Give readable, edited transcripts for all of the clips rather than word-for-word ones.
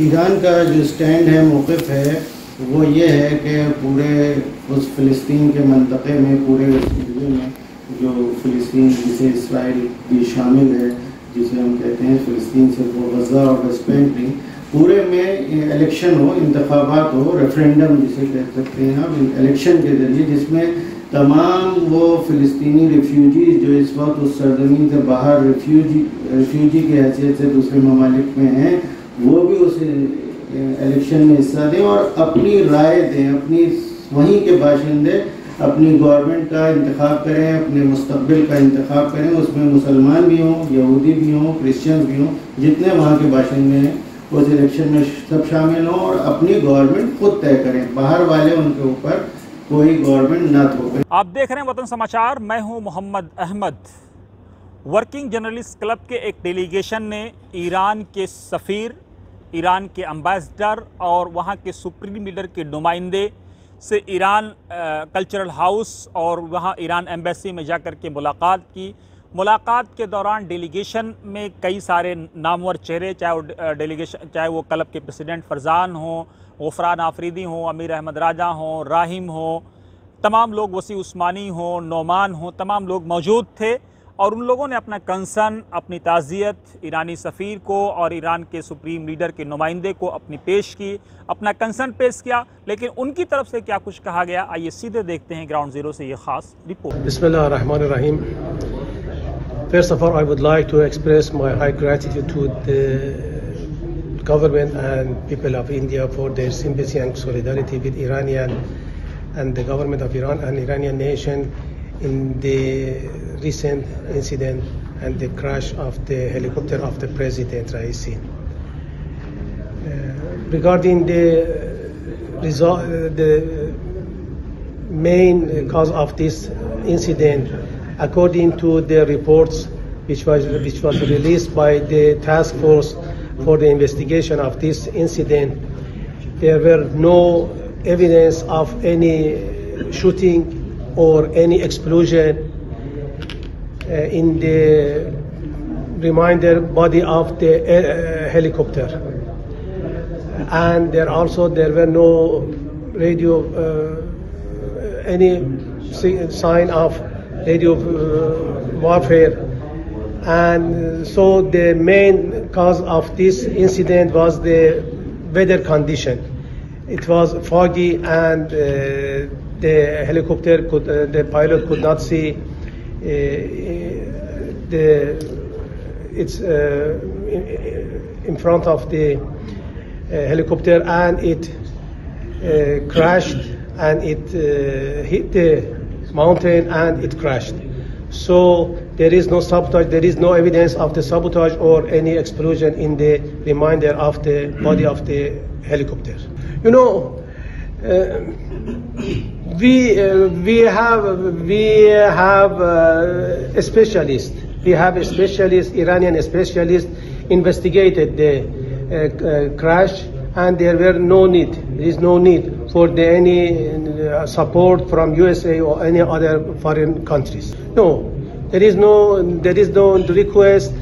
ایران کا جو سٹینڈ ہے، موقف ہے، وہ یہ ہے کہ پورے اس فلسطین کے منطقے میں، پورے اس ایریے میں جو فلسطین جسے اسرائیل بھی شامل ہے، جسے ہم کہتے ہیں فلسطین سے وہ غزہ اور ویسٹ بینک نہیں، پورے میں الیکشن ہو، انتخابات ہو، ریفرینڈم جسے کہہ سکتے ہیں آپ، الیکشن کے ذریعے، جس میں تمام وہ فلسطینی ریفیوجیز جو اس وقت اس سرزمین سے باہر ریفیوجی کی حیثیت سے دوسرے ممالک میں ہیں، وہ بھی اس الیکشن میں حصہ دیں اور اپنی رائے دیں، اپنی وہیں کے باشندے اپنی گورنمنٹ کا انتخاب کریں، اپنے مستقبل کا انتخاب کریں، اس میں مسلمان بھی ہوں، یہودی بھی ہوں، کرسچن بھی ہوں، جتنے وہاں کے باشندے ہیں اس الیکشن میں سب شامل ہوں اور اپنی گورنمنٹ خود طے کریں، باہر والے ان کے اوپر کوئی گورنمنٹ نہ تھوپے۔ آپ دیکھ رہے ہیں وطن سماچار، میں ہوں محمد احمد۔ ورکنگ جرنلسٹ کلب کے ایک ڈیلیگیشن نے ایران کے سفیر، ایران کے امبیسڈر اور وہاں کے سپریم لیڈر کے نمائندے سے ایران کلچرل ہاؤس اور وہاں ایران ایمبیسی میں جا کر کے ملاقات کی۔ ملاقات کے دوران ڈیلیگیشن میں کئی سارے نامور چہرے، چاہے وہ کلب کے پریسیڈنٹ فرزان ہوں، غفران آفریدی ہوں، امیر احمد راجہ ہوں، راہیم ہوں، تمام لوگ، وسیع عثمانی ہوں، نعمان ہوں، تمام لوگ موجود تھے اور ان لوگوں نے اپنا کنسرن، اپنی تعزیت ایرانی سفیر کو اور ایران کے سپریم لیڈر کے نمائندے کو اپنی پیش کی، اپنا کنسرن پیش کیا، لیکن ان کی طرف سے کیا کچھ کہا گیا، آئیے سیدھے دیکھتے ہیں گراؤنڈ زیرو سے یہ خاص رپورٹ۔ بسم اللہ الرحمن الرحیم۔ First of all, I would like to express my high gratitude to the government and people of India for their sympathy and solidarity with Iranian and the government of Iran and Iranian nation in the recent incident and the crash of the helicopter of the President Raisi. Regarding the main cause of this incident, according to the reports which was released by the task force for the investigation of this incident, there were no evidence of any shooting or any explosion in the remainder body of the helicopter, and there were no radio any sign of radio warfare, and so the main cause of this incident was the weather condition. It was foggy and the helicopter the pilot could not see it's in front of the helicopter, and it crashed and it hit the mountain and it crashed. So there is no sabotage, there is no evidence of the sabotage or any explosion in the remainder of the body of the helicopter. You know, we have a specialist. We have a specialist, Iranian specialist, investigated the crash, and there is no need for any support from USA or any other foreign countries. No, there is no request.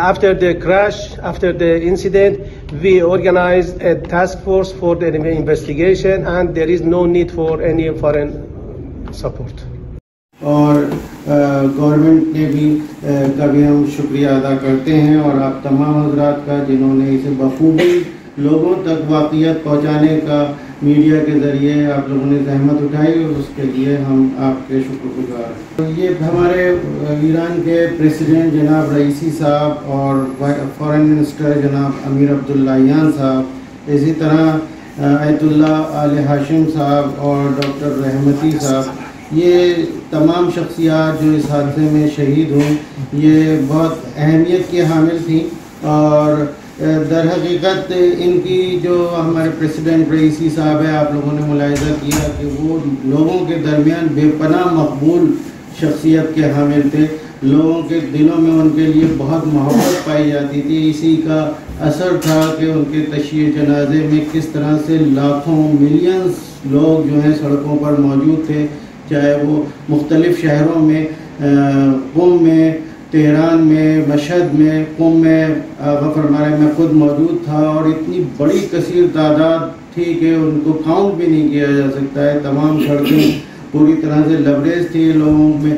After the crash, after the incident, we organized a task force for the investigation, and there is no need for any foreign support. اور government نے بھی کا بھی ہم شکریہ ادا کرتے ہیں، اور آپ تمام حضرات کا جنہوں نے اسے بخوبی لوگوں تک واقعیت پہنچانے کا میڈیا کے ذریعے آپ لوگوں نے زحمت اٹھائی، اور اس کے لیے ہم آپ کے شکر گزار ہیں۔ یہ ہمارے ایران کے پریسیڈنٹ جناب رئیسی صاحب اور فارن منسٹر جناب امیر عبداللہیان صاحب، اسی طرح آیت اللہ آل ہاشم صاحب اور ڈاکٹر رحمتی صاحب، یہ تمام شخصیات جو اس حادثے میں شہید ہوئیں، یہ بہت اہمیت کی حامل تھیں، اور در حقیقت ان کی جو ہمارے پریسیڈنٹ رئیسی صاحب ہے، آپ لوگوں نے ملاحظہ کیا کہ وہ لوگوں کے درمیان بے پناہ مقبول شخصیت کے حامل تھے، لوگوں کے دلوں میں ان کے لیے بہت محبت پائی جاتی تھی۔ اسی کا اثر تھا کہ ان کے تشییع جنازے میں کس طرح سے لاکھوں ملینز لوگ جو ہیں سڑکوں پر موجود تھے، چاہے وہ مختلف شہروں میں، قم میں، تہران میں، مشہد میں، قم میں آقا فرما رہے ہیں میں خود موجود تھا، اور اتنی بڑی کثیر تعداد تھی کہ ان کو کاؤنٹ بھی نہیں کیا جا سکتا ہے. تمام سڑکیں پوری طرح سے لبریز تھی، لوگوں میں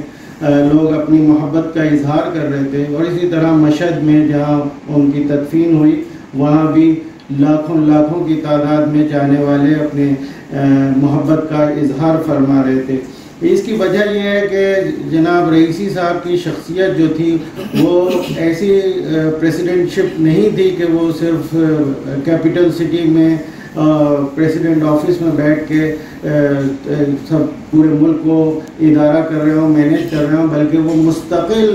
لوگ اپنی محبت کا اظہار کر رہے تھے. اور اسی طرح مشہد میں جہاں ان کی تدفین ہوئی وہاں بھی لاکھوں کی تعداد میں جانے والے اپنے محبت کا اظہار فرما رہے تھے. اس کی وجہ یہ ہے کہ جناب رئیسی صاحب کی شخصیت جو تھی وہ ایسی پریسیڈنٹشپ نہیں تھی کہ وہ صرف کیپٹل سٹی میں پریسیڈنٹ آفس میں بیٹھ کے سب پورے ملک کو ادارہ کر رہے ہوں، مینیج کر رہے ہوں، بلکہ وہ مستقل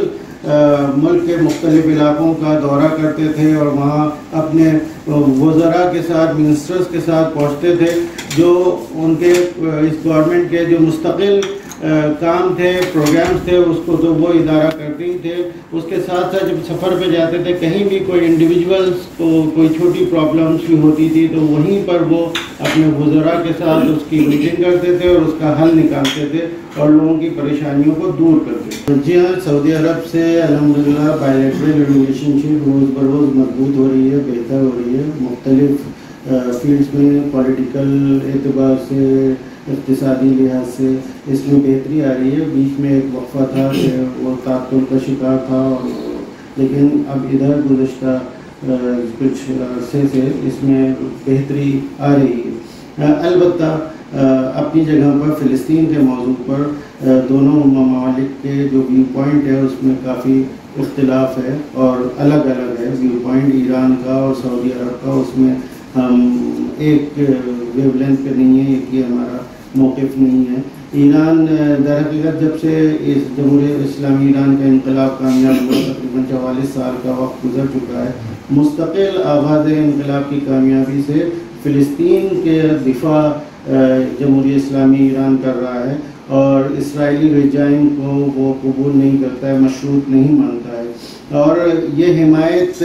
ملک کے مختلف علاقوں کا دورہ کرتے تھے اور وہاں اپنے وزراء کے ساتھ، منسٹرز کے ساتھ پہنچتے تھے. جو ان کے اس گورنمنٹ کے جو مستقل کام تھے، پروگرامز تھے، اس کو تو وہ ادارہ کرتے ہی تھے. اس کے ساتھ ساتھ جب سفر پہ جاتے تھے کہیں بھی کوئی انڈیویجولس کو کوئی چھوٹی پرابلمس بھی ہوتی تھی تو وہیں پر وہ اپنے وزراء کے ساتھ اس کی میٹنگ کرتے تھے اور اس کا حل نکالتے تھے اور لوگوں کی پریشانیوں کو دور کرتے تھے. جی ہاں، سعودی عرب سے الحمدللہ بائیلیٹرل ریلیشن شپ روز بروز مضبوط ہو رہی ہے، بہتر ہو رہی ہے. مختلف فیلڈس میں پولیٹیکل اعتبار سے، اقتصادی لحاظ سے اس میں بہتری آ رہی ہے. بیچ میں ایک وقفہ تھا کہ وہ تعطل کا شکار تھا، لیکن اب ادھر گزشتہ کچھ عرصے سے اس میں بہتری آ رہی ہے. البتہ اپنی جگہ پر فلسطین کے موضوع پر دونوں ممالک کے جو ویو پوائنٹ ہے اس میں کافی اختلاف ہے اور الگ الگ ہے. ویو پوائنٹ ایران کا اور سعودی عرب کا، اس میں ہم ایک ویو لینتھ پہ نہیں ہے، ایک ہی ہمارا موقف نہیں ہے. ایران در حقیقت جب سے اس جمہوریہ اسلامی ایران کا انقلاب کامیاب ہوا تقریباً 44 سال کا وقت گزر چکا ہے. مستقل آغاز انقلاب کی کامیابی سے فلسطین کے دفاع جمہوریہ اسلامی ایران کر رہا ہے اور اسرائیلی رجائم کو وہ قبول نہیں کرتا ہے، مشروط نہیں مانتا ہے. اور یہ حمایت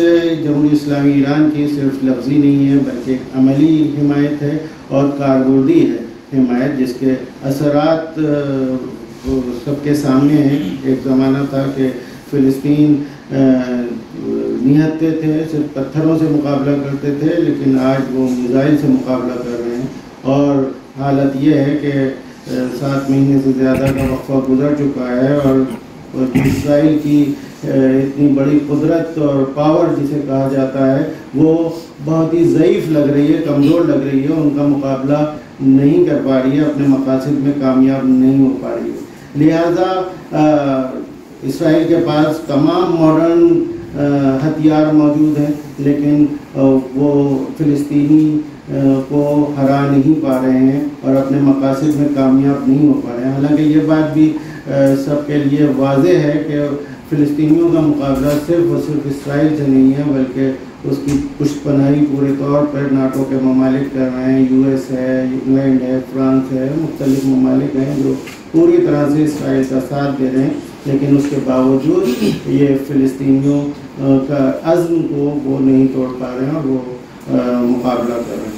جمہوریہ اسلامی ایران کی صرف لفظی نہیں ہے بلکہ ایک عملی حمایت ہے اور کاربردی ہے حمایت، جس کے اثرات سب کے سامنے ہیں. ایک زمانہ تھا کہ فلسطین نہتے تھے، صرف پتھروں سے مقابلہ کرتے تھے، لیکن آج وہ میزائل سے مقابلہ کر رہے ہیں. اور حالت یہ ہے کہ 7 مہینے سے زیادہ کا وقفہ گزر چکا ہے اور اسرائیل کی اتنی بڑی قدرت اور پاور جسے کہا جاتا ہے وہ بہت ہی ضعیف لگ رہی ہے، کمزور لگ رہی ہے. ان کا مقابلہ نہیں کر پا رہی ہے، اپنے مقاصد میں کامیاب نہیں ہو پا رہی ہے. لہذا اسرائیل کے پاس تمام ماڈرن ہتھیار موجود ہیں، لیکن وہ فلسطینی کو ہرا نہیں پا رہے ہیں اور اپنے مقاصد میں کامیاب نہیں ہو پا رہے ہیں. حالانکہ یہ بات بھی سب کے لیے واضح ہے کہ فلسطینیوں کا مقابلہ صرف اور صرف اسرائیل سے نہیں ہے بلکہ اس کی پشت پناہی پورے طور پر ناٹو کے ممالک کر رہے ہیں. US ہے، انگلینڈ ہے، فرانس ہے، مختلف ممالک ہیں جو پوری طرح سے اسرائیل کا ساتھ دے رہے ہیں. لیکن اس کے باوجود یہ فلسطینیوں کا عزم کو وہ نہیں توڑ پا رہے ہیں اور وہ مقابلہ کر رہے ہیں.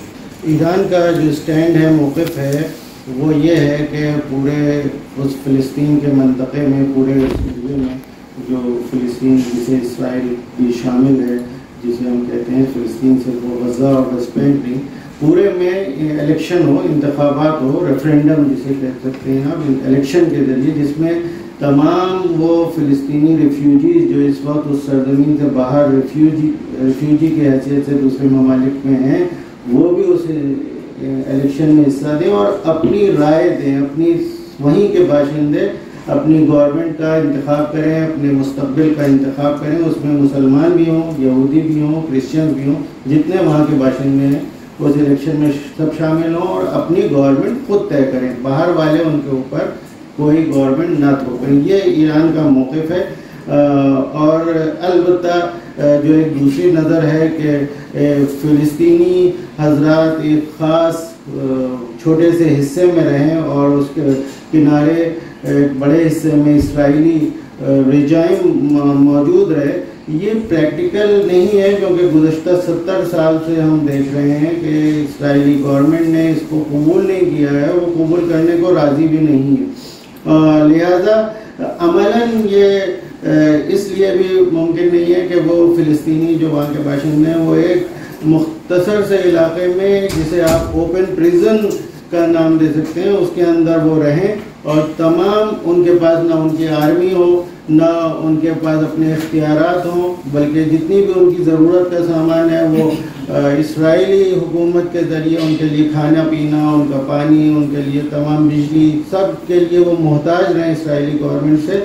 ایران کا جو سٹینڈ ہے، موقف ہے، وہ یہ ہے کہ پورے اس فلسطین کے منطقے میں، پورے اس ایریے میں جو فلسطین جسے اسرائیل بھی شامل ہے، جسے ہم کہتے ہیں فلسطین سے وہ غزہ اور ویسٹ بینک نہیں، پورے میں الیکشن ہو، انتخابات ہو، ریفرینڈم جسے کہہ سکتے ہیں آپ، الیکشن کے ذریعے، جس میں تمام وہ فلسطینی ریفیوجیز جو اس وقت اس سرزمین سے باہر ریفیوجی کی حیثیت سے دوسرے ممالک میں ہیں، وہ بھی اس الیکشن میں حصہ دیں اور اپنی رائے دیں، اپنی وہیں کے باشندے اپنی گورنمنٹ کا انتخاب کریں، اپنے مستقبل کا انتخاب کریں. اس میں مسلمان بھی ہوں، یہودی بھی ہوں، کرسچن بھی ہوں، جتنے وہاں کے باشندے ہیں اس الیکشن میں سب شامل ہوں اور اپنی گورنمنٹ خود طے کریں، باہر والے ان کے اوپر کوئی گورنمنٹ نہ تھوپیں. یہ ایران کا موقف ہے. اور البتہ جو ایک دوسری نظر ہے کہ فلسطینی حضرات ایک خاص چھوٹے سے حصے میں رہیں اور اس کے کنارے ایک بڑے حصے میں اسرائیلی رجائم موجود رہے. یہ پریکٹیکل نہیں ہے کیونکہ گزشتہ 70 سال سے ہم دیکھ رہے ہیں کہ اسرائیلی گورنمنٹ نے اس کو قبول نہیں کیا ہے، وہ قبول کرنے کو راضی بھی نہیں ہے. لہذا عملاً یہ اس لیے بھی ممکن نہیں ہے کہ وہ فلسطینی جو وہاں کے باشندے ہیں وہ ایک مختصر سے علاقے میں جسے آپ اوپن پریزن کا نام دے سکتے ہیں اس کے اندر وہ رہیں اور تمام ان کے پاس نہ ان کی آرمی ہو نہ ان کے پاس اپنے اختیارات ہوں بلکہ جتنی بھی ان کی ضرورت کا سامان ہے وہ اسرائیلی حکومت کے ذریعے ان کے لیے کھانا پینا ان کا پانی ان کے لیے تمام بجلی سب کے لیے وہ محتاج رہیں اسرائیلی گورنمنٹ سے.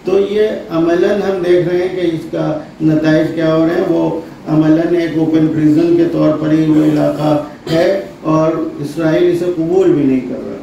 تو یہ عملاً ہم دیکھ رہے ہیں کہ اس کا نتائج کیا ہو رہے ہیں. وہ عملاً ایک اوپن پریزن کے طور پر ہی وہ علاقہ ہے اور اسرائیل اسے قبول بھی نہیں کر رہا.